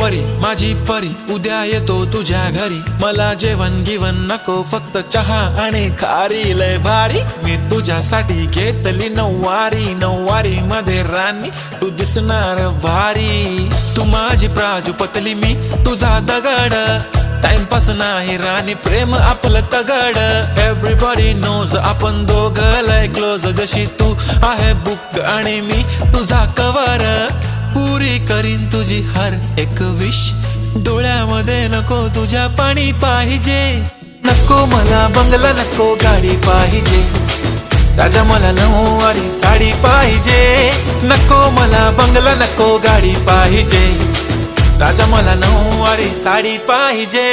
परी माझी परी उद्या येतो तुझ्या घरी, मला जेवण गिवण नको फक्त चहा आणि खारी, लय भारी मी तुझ्यासाठी घेतली नऊवारी, नऊवारी मध्ये राणी तू दिसणार भारी, तू माझी प्राजूपतली मी तुझा दगड, टाइमपास नाही राणी प्रेम आपलं तगड, एव्हरीबॉडी नोज आपण दोघं लय क्लोज, जशी तू आहे बुक आणि मी तुझा कवर, पुरी करीन तुझी हर एक विश, डोळ्यामध्ये नको तुझ्या पाणी पाहिजे, नको मला बंगला नको गाडी पाहिजे, राजा मला नऊवारी साडी पाहिजे, नको मला बंगला नको गाडी पाहिजे, राजा मला नऊवारी साडी पाहिजे।